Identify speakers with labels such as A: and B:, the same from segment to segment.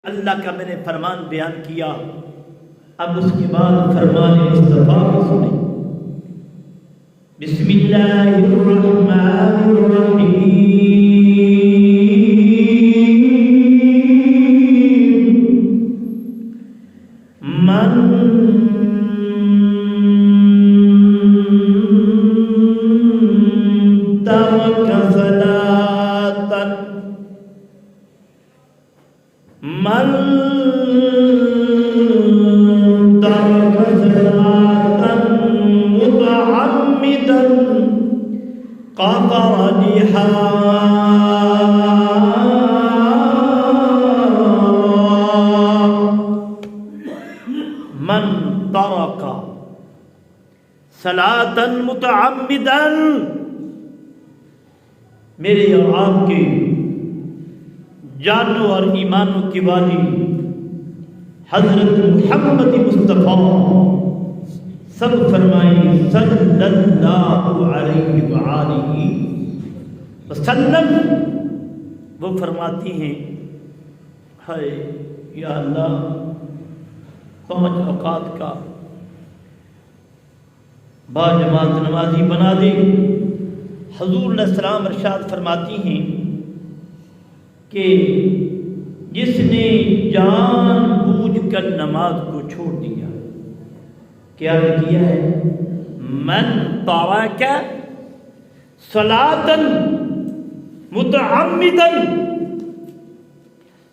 A: اللہ کا میں نے فرمان بیان کیا، اب اس کے بعد فرمان مصطفیٰ کو سنیں۔ بسم اللہ الرحمن الرحیم، من ترک صلاة، من ترک صلاة متعمدا قطر من ترک صلاة متعمدا، میرے اور آپ کے جانوں اور ایمانوں کی والی حضرت محمد مصطفیٰ سب فرمائیں صلی اللہ علیہ وآلہ وسلم، وہ فرماتی ہیں، ہے یا اللہ 5 اوقات کا باجماعت نمازی بنا دے۔ حضور علیہ السلام ارشاد فرماتی ہیں کہ جس نے جان بوجھ کر نماز کو چھوڑ دیا، کیا کیا ہے؟ من ترک صلاۃ متعمدا،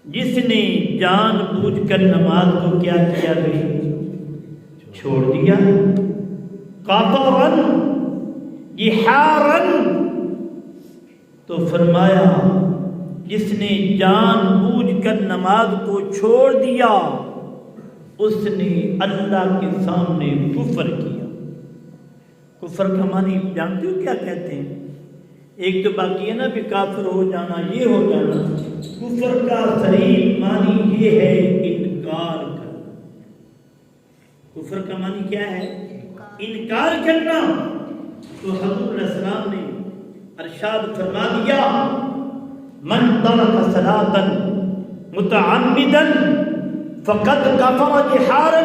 A: جس نے جان بوجھ کر نماز کو کیا کیا گئی؟ چھوڑ دیا۔ قطرا جحارا، تو فرمایا جس نے جان بوجھ کر نماز کو چھوڑ دیا اس نے اللہ کے سامنے کفر کیا۔ کفر کا معنی جانتے ہو کیا کہتے ہیں؟ ایک تو باقی ہے نا بھی کافر ہو جانا، یہ ہو جانا۔ کفر کا صحیح معنی یہ ہے انکار کرنا۔ کفر کا معنی کیا ہے؟ انکار کرنا۔ تو حضور علیہ السلام نے ارشاد فرما دیا، من ترک صلاۃ متعمدا فقد کفر جحارا،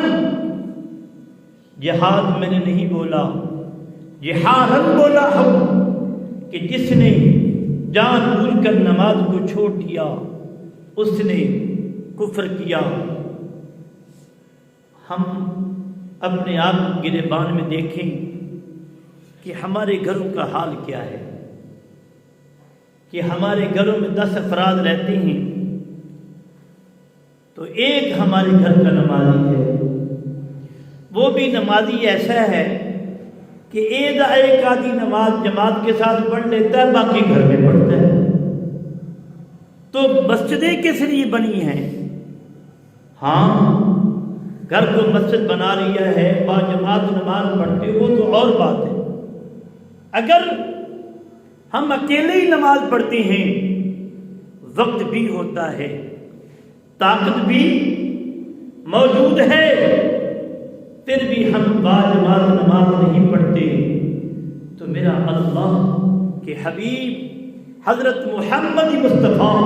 A: جہاد میں نے نہیں بولا، جحارا بولا ہوں، کہ جس نے جان بوجھ کر نماز کو چھوڑ دیا اس نے کفر کیا۔ ہم اپنے آپ گریبان میں دیکھیں کہ ہمارے گھروں کا حال کیا ہے، کہ ہمارے گھروں میں 10 افراد رہتے ہیں تو ایک ہمارے گھر کا نمازی ہے، وہ بھی نمازی ایسا ہے کہ ایک آدھی نماز جماعت کے ساتھ پڑھ لیتا ہے، باقی گھر میں پڑھتا ہے۔ تو مسجدیں کس لیے بنی ہیں؟ ہاں، گھر کو مسجد بنا رہی ہے، با جماعت نماز پڑھتے ہو تو اور بات ہے۔ اگر ہم اکیلے ہی نماز پڑھتے ہیں، وقت بھی ہوتا ہے، طاقت بھی موجود ہے، پھر بھی ہم باجماعت نماز نہیں پڑھتے، تو میرا اللہ کے حبیب حضرت محمد مصطفیٰ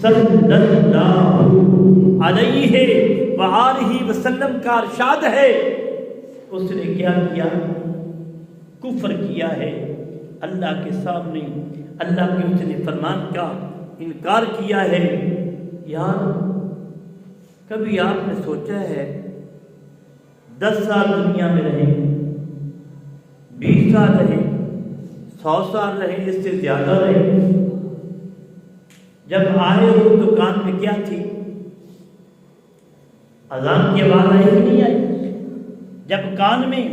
A: صلی اللہ علیہ وآلہ وسلم کا ارشاد ہے، اس نے کیا کیا؟ کفر کیا ہے اللہ کے سامنے، اللہ کے اس نے فرمان کا انکار کیا ہے۔ یار کبھی آپ نے سوچا ہے 10 سال دنیا میں رہے، 20 سال رہے، 100 سال رہے، اس سے زیادہ رہے، جب آئے ہو تو کان میں کیا تھی؟ اذان کی آواز آئی کہ نہیں آئی؟ جب کان میں،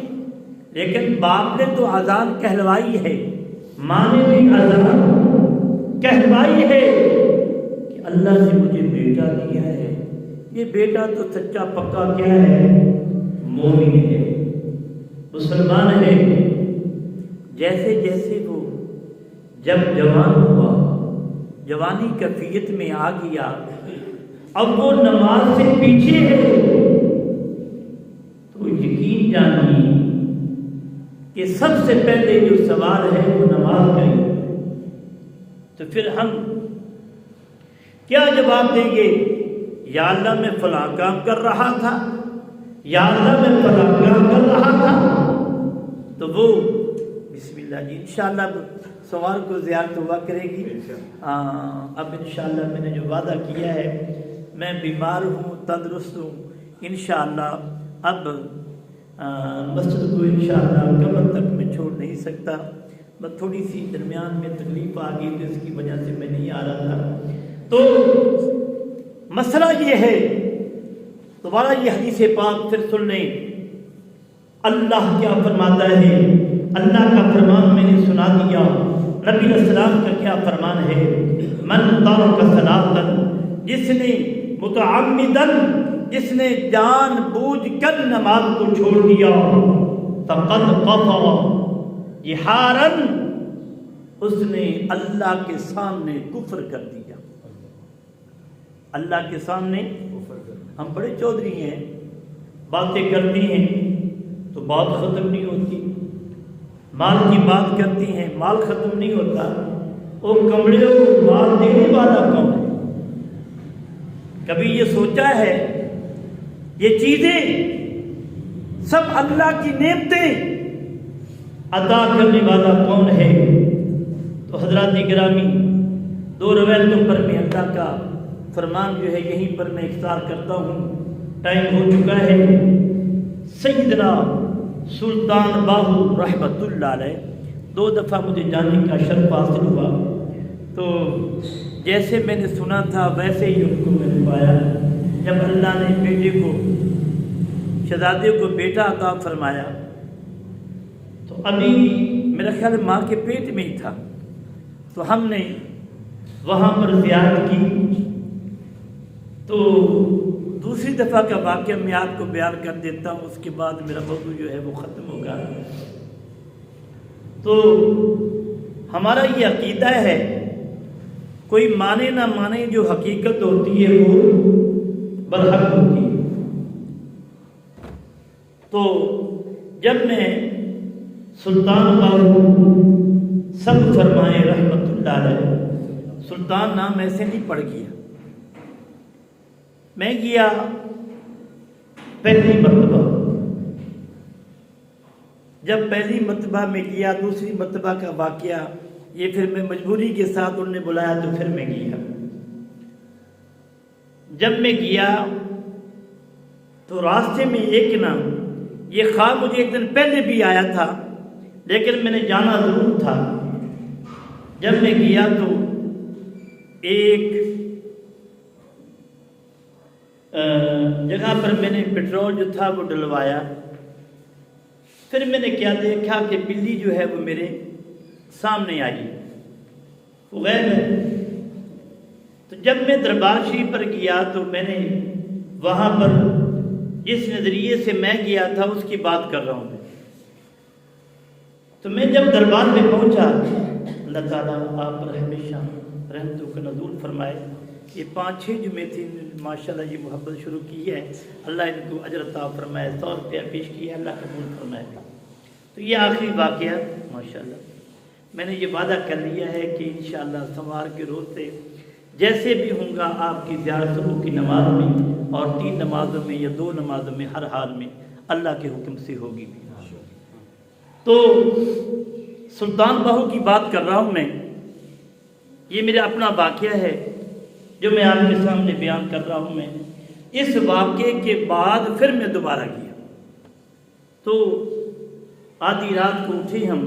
A: لیکن باپ نے تو اذان کہلوائی ہے، ماں نے بھی اذان کہلوائی ہے کہ اللہ نے مجھے بیٹا دیا ہے، یہ بیٹا تو سچا پکا کیا ہے؟ مومن ہے، مسلمان ہے۔ جیسے جیسے وہ جب جوان ہوا، جوانی کیفیت میں آ گیا، اب وہ نماز سے پیچھے ہے، تو یقین جانیے کہ سب سے پہلے جو سوال ہے وہ نماز کا ہی۔ تو پھر ہم کیا جواب دیں گے؟ یا اللہ میں فلاں کام کر رہا تھا، یا اللہ میں فلاں کام کر رہا تھا، تو وہ بسم اللہ جی انشاءاللہ سوال کو زیارت ہوا کرے گی۔ اب انشاءاللہ میں نے جو وعدہ کیا ہے، میں بیمار ہوں، تندرست ہوں، انشاءاللہ اب مسجد کو انشاءاللہ کمر تک میں چھوڑ نہیں سکتا، بس تھوڑی سی درمیان میں تکلیف آ گئی تو اس کی وجہ سے میں نہیں آ رہا تھا۔ تو مسئلہ یہ ہے، دوبارہ یہ حدیث پاک پھر سن لیں، اللہ کیا فرماتا ہے، اللہ کا فرمان میں نے سنا دیا، نبی علیہ السلام کا کیا فرمان ہے، من ترک صلاۃ، جس نے متعمدن، جس نے جان بوجھ کر نماز کو چھوڑ دیا، فقد کفر جہارا، اس نے اللہ کے سامنے کفر کر دیا۔ اللہ کے سامنے ہم بڑے چودھری ہیں، باتیں کرتی ہیں تو بات ختم نہیں ہوتی، مال کی بات کرتی ہیں مال ختم نہیں ہوتا، وہ کمڑے کو مال دینے والا کون ہے؟ کبھی یہ سوچا ہے یہ چیزیں سب اللہ کی نعمتیں عطا کرنے والا کون ہے؟ تو حضرات گرامی، دو روایتوں پر میں اللہ کا فرمان جو ہے یہیں پر میں اختیار کرتا ہوں، ٹائم ہو چکا ہے۔ سیدنا سلطان باہو رحمۃ اللہ علیہ 2 دفعہ مجھے جاننے کا شرف حاصل ہوا، تو جیسے میں نے سنا تھا ویسے ہی ان کو میں نے پایا۔ جب اللہ نے بیٹے کو، شہزادے کو بیٹا عطا فرمایا تو ابھی میرا خیال ماں کے پیٹ میں ہی تھا، تو ہم نے وہاں پر زیارت کی۔ تو دوسری دفعہ کا واقعہ میں آپ کو بیان کر دیتا ہوں، اس کے بعد میرا موضوع جو ہے وہ ختم ہوگا۔ تو ہمارا یہ عقیدہ ہے، کوئی مانے نہ مانے، جو حقیقت ہوتی ہے وہ برحق ہوتی ہے۔ تو جب میں سلطان باہو سب فرمائے رحمۃ اللہ علیہ، سلطان نام ایسے نہیں پڑ گیا، میں گیا پہلی مرتبہ، جب پہلی مرتبہ میں گیا، دوسری مرتبہ کا واقعہ یہ پھر میں مجبوری کے ساتھ انہوں نے بلایا تو پھر میں گیا۔ جب میں گیا تو راستے میں ایک نا، یہ خواب مجھے ایک دن پہلے بھی آیا تھا لیکن میں نے جانا ضرور تھا۔ جب میں گیا تو ایک جگہ پر میں نے پیٹرول جو تھا وہ ڈلوایا، پھر میں نے کیا دیکھا کہ بلی جو ہے وہ میرے سامنے آئی، وہ غائب ہے۔ تو جب میں دربار شریف پر گیا تو میں نے وہاں پر جس نظریے سے میں گیا تھا اس کی بات کر رہا ہوں میں، تو میں جب دربار میں پہنچا، اللہ تعالیٰ آپ پر ہمیشہ رحمتوں کا نزول فرمائے۔ یہ 5-6 جمعے تھے، ماشاءاللہ یہ محبت شروع کی ہے، اللہ ان کو اجر عطا فرمائے، 100 روپیہ پیش کیا، اللہ قبول فرمائے۔ تو یہ آخری واقعہ ماشاءاللہ میں نے یہ وعدہ کر لیا ہے کہ انشاءاللہ سوار کے روز سے جیسے بھی ہوں گا آپ کی زیارت صبح کی نماز میں اور 3 نمازوں میں یا 2 نمازوں میں، ہر حال میں اللہ کے حکم سے ہوگی بھی۔ تو سلطان باہو کی بات کر رہا ہوں میں، یہ میرا اپنا واقعہ ہے جو میں آپ کے سامنے بیان کر رہا ہوں میں۔ اس واقعے کے بعد پھر میں دوبارہ گیا، تو آدھی رات کو اٹھے ہم،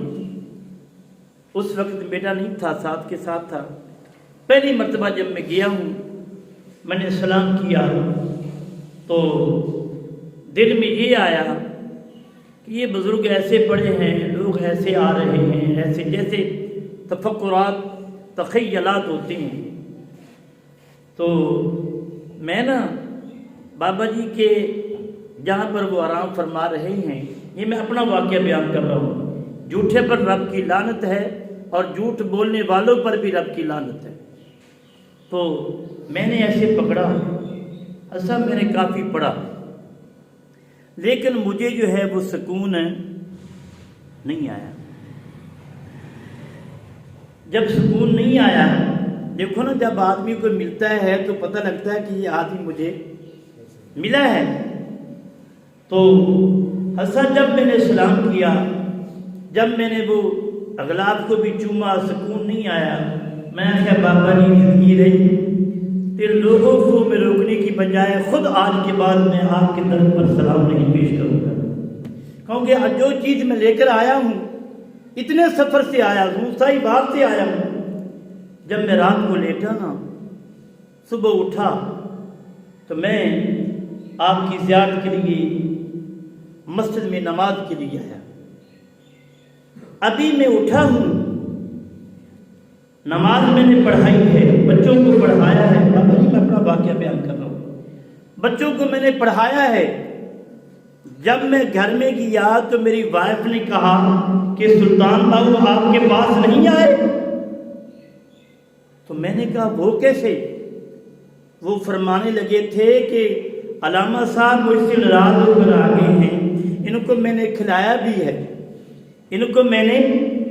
A: اس وقت بیٹا نہیں تھا، ساتھ کے ساتھ تھا۔ پہلی مرتبہ جب میں گیا ہوں، میں نے سلام کیا تو دل میں یہ آیا کہ یہ بزرگ ایسے پڑے ہیں، لوگ ایسے آ رہے ہیں، ایسے جیسے تفکرات تخیلات ہوتے ہیں۔ تو میں نا بابا جی کے جہاں پر وہ آرام فرما رہے ہیں، یہ میں اپنا واقعہ بیان کر رہا ہوں، جھوٹے پر رب کی لعنت ہے اور جھوٹ بولنے والوں پر بھی رب کی لعنت ہے۔ تو میں نے ایسے پکڑا، ایسا میں نے کافی پڑھا، لیکن مجھے جو ہے وہ سکون نہیں آیا۔ جب سکون نہیں آیا، دیکھو نا، جب آدمی کو ملتا ہے تو پتہ لگتا ہے کہ یہ آدمی مجھے ملا ہے. تو حسن جب میں نے سلام کیا، جب میں نے وہ اغلاب کو بھی چوما، سکون نہیں آیا. میں نے کہا بابا جی زندگی رہی، پھر لوگوں کو میں روکنے کی بجائے خود آج کے بعد میں آپ کے در پر سلام نہیں پیش کروں گا، کیونکہ جو چیز میں لے کر آیا ہوں، اتنے سفر سے آیا ہوں، صحیح بات سے آیا ہوں. جب میں رات کو لیٹا نا، صبح اٹھا تو میں آپ کی زیارت کے لیے مسجد میں نماز کے لیے آیا. ابھی میں اٹھا ہوں، نماز میں نے پڑھائی ہے، بچوں کو پڑھایا ہے. بابا جی میں اپنا واقعہ بیان کر رہا ہوں. بچوں کو میں نے پڑھایا ہے. جب میں گھر میں گیا تو میری وائف نے کہا کہ سلطان بابو آپ کے پاس نہیں آئے. تو میں نے کہا وہ کیسے؟ وہ فرمانے لگے تھے کہ علامہ صاحب مجھ سے ناراض ہو کر آ گئے ہیں، ان کو میں نے کھلایا بھی ہے، ان کو میں نے